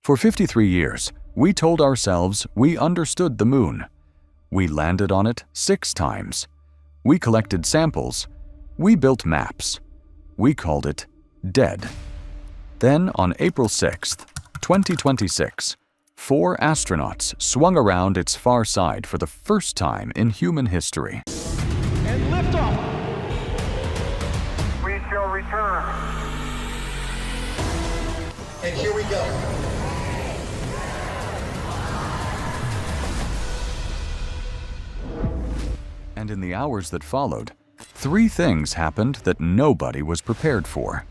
For 53 years, we told ourselves we understood the moon. We landed on it 6 times. We collected samples. We built maps. We called it dead. Then, on April 6, 2026, 4 astronauts swung around its far side for the first time in human history. And liftoff! We shall return. And here we go. And in the hours that followed, 3 things happened that nobody was prepared for.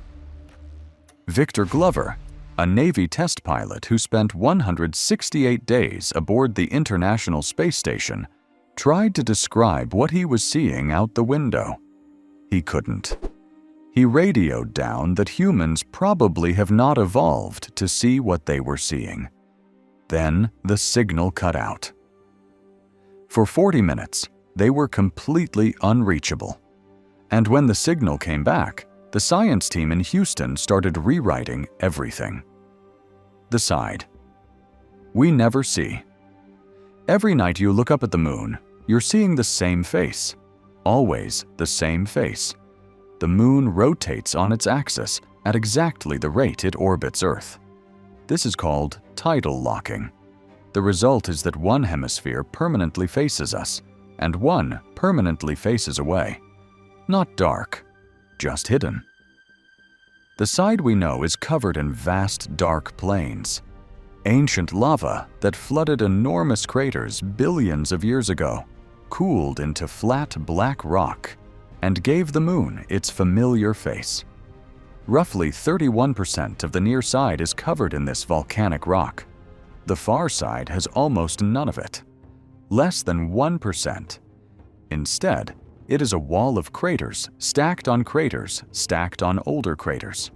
Victor Glover, a Navy test pilot who spent 168 days aboard the International Space Station, tried to describe what he was seeing out the window. He couldn't. He radioed down that humans probably have not evolved to see what they were seeing. Then the signal cut out. For 40 minutes, they were completely unreachable. And when the signal came back, the science team in Houston started rewriting everything. The side. We never see. Every night you look up at the moon, you're seeing the same face. Always the same face. The moon rotates on its axis at exactly the rate it orbits Earth. This is called tidal locking. The result is that one hemisphere permanently faces us, and one permanently faces away. Not dark, just hidden. The side we know is covered in vast dark plains. Ancient lava that flooded enormous craters billions of years ago, cooled into flat black rock, and gave the moon its familiar face. Roughly 31% of the near side is covered in this volcanic rock. The far side has almost none of it. Less than 1%. Instead, it is a wall of craters stacked on older craters.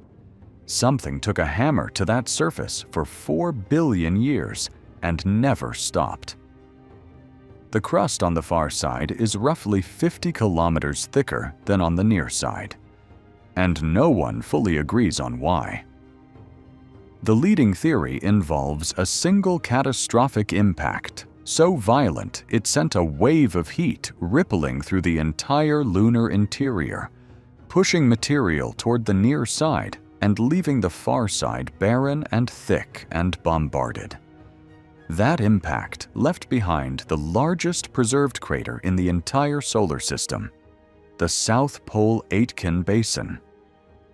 Something took a hammer to that surface for 4 billion years and never stopped. The crust on the far side is roughly 50 kilometers thicker than on the near side, and no one fully agrees on why. The leading theory involves a single catastrophic impact so violent it sent a wave of heat rippling through the entire lunar interior, pushing material toward the near side and leaving the far side barren and thick and bombarded. That impact left behind the largest preserved crater in the entire solar system, the South Pole Aitken Basin,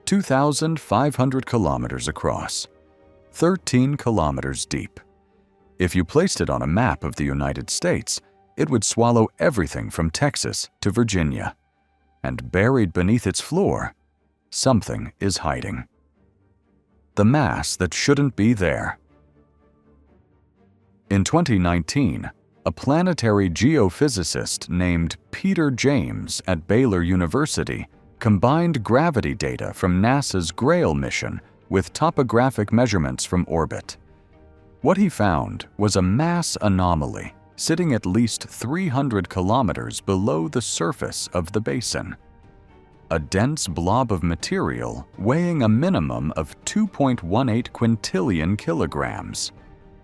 2,500 kilometers across, 13 kilometers deep. If you placed it on a map of the United States, it would swallow everything from Texas to Virginia. And buried beneath its floor, something is hiding. The mass that shouldn't be there. In 2019, a planetary geophysicist named Peter James at Baylor University combined gravity data from NASA's Grail mission with topographic measurements from orbit. What he found was a mass anomaly sitting at least 300 kilometers below the surface of the basin. A dense blob of material weighing a minimum of 2.18 quintillion kilograms.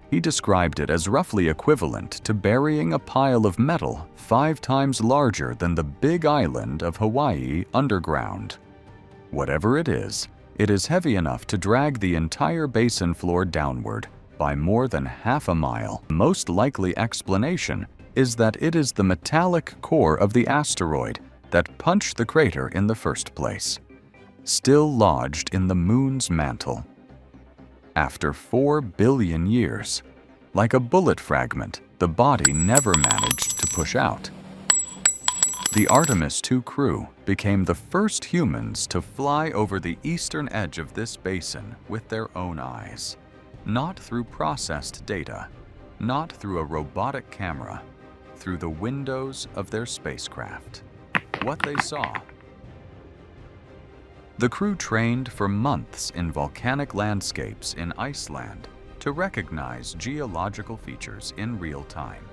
He described it as roughly equivalent to burying a pile of metal 5 times larger than the Big Island of Hawaii underground. Whatever it is heavy enough to drag the entire basin floor downward by more than half a mile. The most likely explanation is that it is the metallic core of the asteroid that punched the crater in the first place, still lodged in the moon's mantle. After 4 billion years, like a bullet fragment, the body never managed to push out. The Artemis II crew became the first humans to fly over the eastern edge of this basin with their own eyes. Not through processed data, not through a robotic camera, through the windows of their spacecraft. What they saw. The crew trained for months in volcanic landscapes in Iceland to recognize geological features in real time.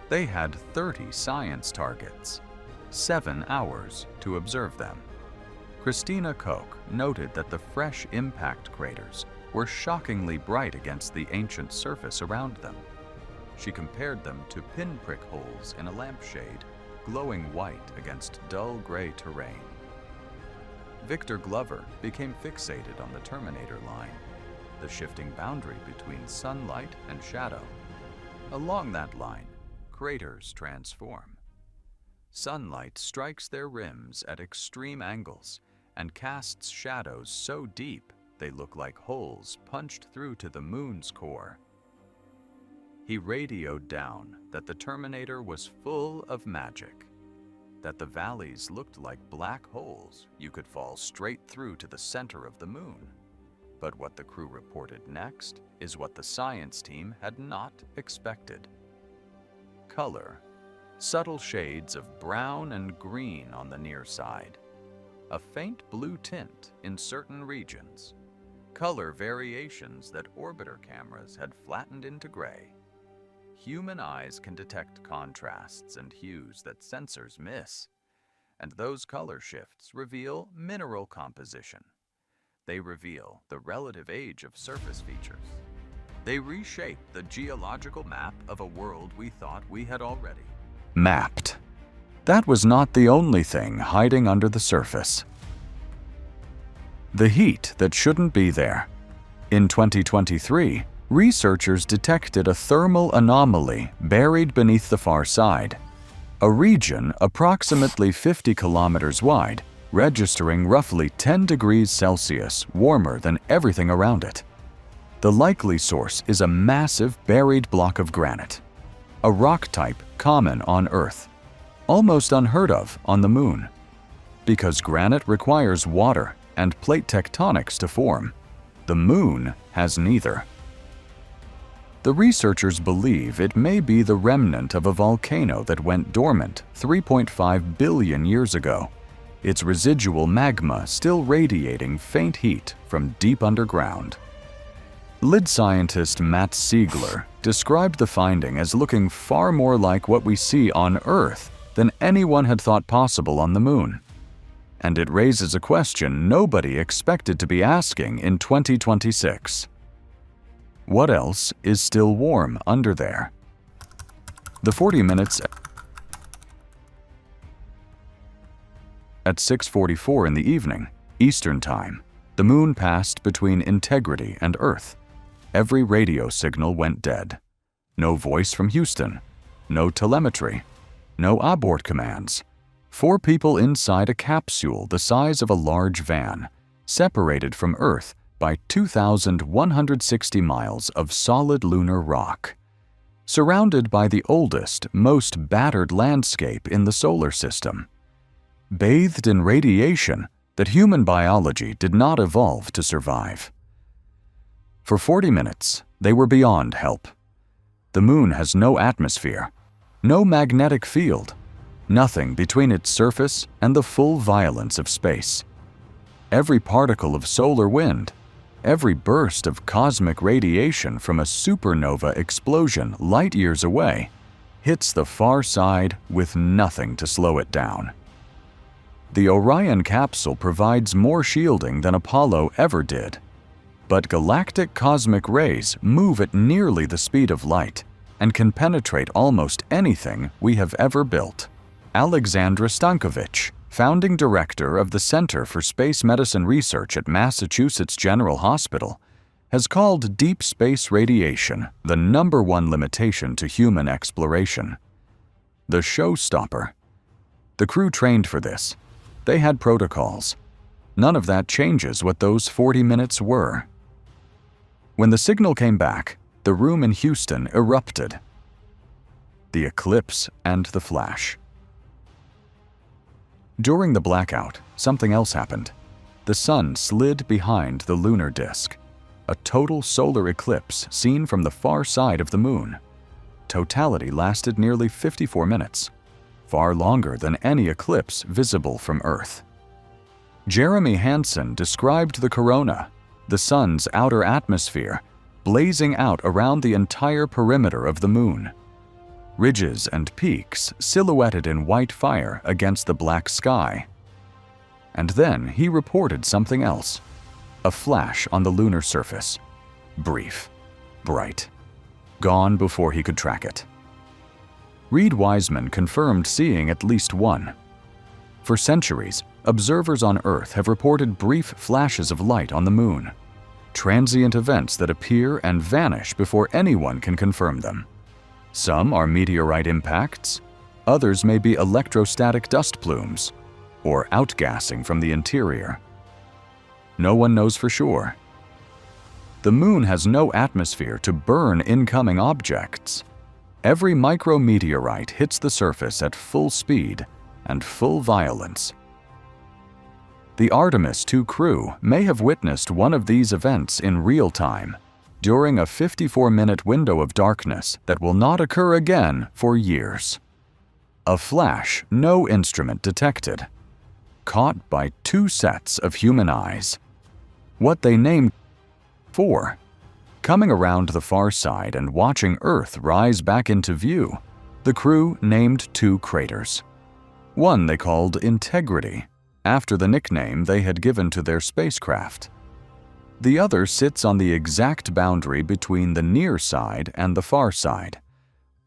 They had 30 science targets, 7 hours to observe them. Christina Koch noted that the fresh impact craters were shockingly bright against the ancient surface around them. She compared them to pinprick holes in a lampshade, glowing white against dull gray terrain. Victor Glover became fixated on the Terminator line, the shifting boundary between sunlight and shadow. Along that line, craters transform. Sunlight strikes their rims at extreme angles and casts shadows so deep they look like holes punched through to the moon's core. He radioed down that the Terminator was full of magic, that the valleys looked like black holes you could fall straight through to the center of the moon. But what the crew reported next is what the science team had not expected. Color, subtle shades of brown and green on the near side, a faint blue tint in certain regions, color variations that orbiter cameras had flattened into gray. Human eyes can detect contrasts and hues that sensors miss, and those color shifts reveal mineral composition. They reveal the relative age of surface features. They reshape the geological map of a world we thought we had already mapped. That was not the only thing hiding under the surface. The heat that shouldn't be there. In 2023, researchers detected a thermal anomaly buried beneath the far side, a region approximately 50 kilometers wide, registering roughly 10 degrees Celsius warmer than everything around it. The likely source is a massive buried block of granite, a rock type common on Earth, almost unheard of on the Moon. Because granite requires water and plate tectonics to form, the Moon has neither. The researchers believe it may be the remnant of a volcano that went dormant 3.5 billion years ago, its residual magma still radiating faint heat from deep underground. Lid scientist Matt Siegler described the finding as looking far more like what we see on Earth than anyone had thought possible on the Moon. And it raises a question nobody expected to be asking in 2026. What else is still warm under there? The 40 minutes at 6:44 in the evening, Eastern Time, the Moon passed between Integrity and Earth. Every radio signal went dead. No voice from Houston, no telemetry, no abort commands. 4 people inside a capsule the size of a large van, separated from Earth by 2,160 miles of solid lunar rock, surrounded by the oldest, most battered landscape in the solar system, bathed in radiation that human biology did not evolve to survive. For 40 minutes, they were beyond help. The Moon has no atmosphere, no magnetic field, nothing between its surface and the full violence of space. Every particle of solar wind, every burst of cosmic radiation from a supernova explosion light years away, hits the far side with nothing to slow it down. The Orion capsule provides more shielding than Apollo ever did, but galactic cosmic rays move at nearly the speed of light and can penetrate almost anything we have ever built. Alexandra Stankovic, founding director of the Center for Space Medicine Research at Massachusetts General Hospital, has called deep space radiation the #1 limitation to human exploration. The showstopper. The crew trained for this. They had protocols. None of that changes what those 40 minutes were. When the signal came back, the room in Houston erupted. The eclipse and the flash. During the blackout, something else happened. The sun slid behind the lunar disk. A total solar eclipse seen from the far side of the Moon. Totality lasted nearly 54 minutes, far longer than any eclipse visible from Earth. Jeremy Hansen described the corona, the sun's outer atmosphere, blazing out around the entire perimeter of the Moon. Ridges and peaks silhouetted in white fire against the black sky. And then he reported something else. A flash on the lunar surface. Brief. Bright. Gone before he could track it. Reed Wiseman confirmed seeing at least one. For centuries, observers on Earth have reported brief flashes of light on the Moon. Transient events that appear and vanish before anyone can confirm them. Some are meteorite impacts, others may be electrostatic dust plumes, or outgassing from the interior. No one knows for sure. The Moon has no atmosphere to burn incoming objects. Every micrometeorite hits the surface at full speed and full violence. The Artemis II crew may have witnessed one of these events in real time during a 54-minute window of darkness that will not occur again for years. A flash no instrument detected, caught by 2 sets of human eyes. What they named 4. Coming around the far side and watching Earth rise back into view, the crew named 2 craters. One they called Integrity, after the nickname they had given to their spacecraft. The other sits on the exact boundary between the near side and the far side,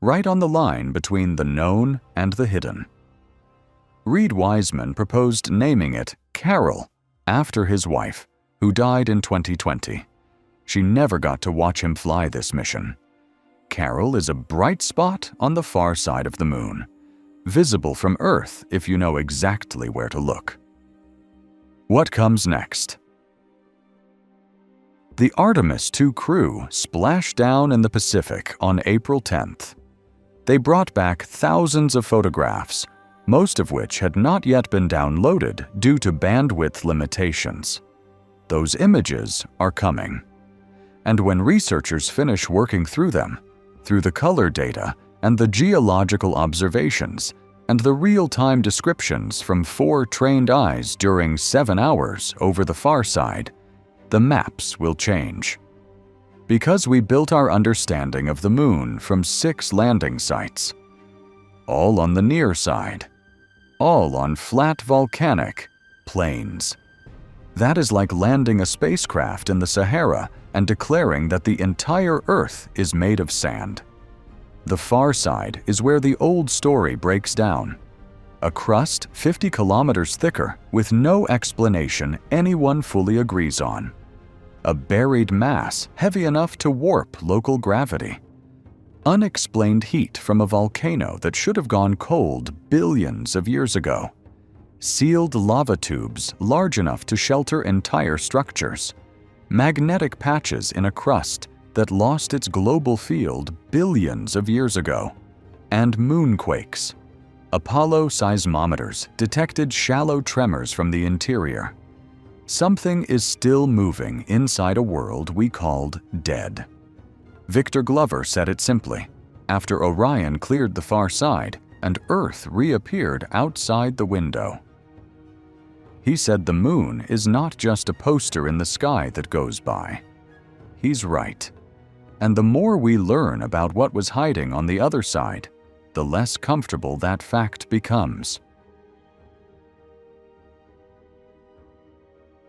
right on the line between the known and the hidden. Reed Wiseman proposed naming it Carol, after his wife, who died in 2020. She never got to watch him fly this mission. Carol is a bright spot on the far side of the Moon, visible from Earth if you know exactly where to look. What comes next? The Artemis II crew splashed down in the Pacific on April 10th. They brought back thousands of photographs, most of which had not yet been downloaded due to bandwidth limitations. Those images are coming. And when researchers finish working through them, through the color data and the geological observations and the real-time descriptions from 4 trained eyes during 7 hours over the far side, the maps will change. Because we built our understanding of the Moon from 6 landing sites, all on the near side, all on flat volcanic plains. That is like landing a spacecraft in the Sahara and declaring that the entire Earth is made of sand. The far side is where the old story breaks down. A crust 50 kilometers thicker with no explanation anyone fully agrees on. A buried mass heavy enough to warp local gravity. Unexplained heat from a volcano that should have gone cold billions of years ago. Sealed lava tubes large enough to shelter entire structures. Magnetic patches in a crust that lost its global field billions of years ago. And moonquakes. Apollo seismometers detected shallow tremors from the interior. Something is still moving inside a world we called dead. Victor Glover said it simply, after Orion cleared the far side and Earth reappeared outside the window. He said the Moon is not just a poster in the sky that goes by. He's right. And the more we learn about what was hiding on the other side, the less comfortable that fact becomes.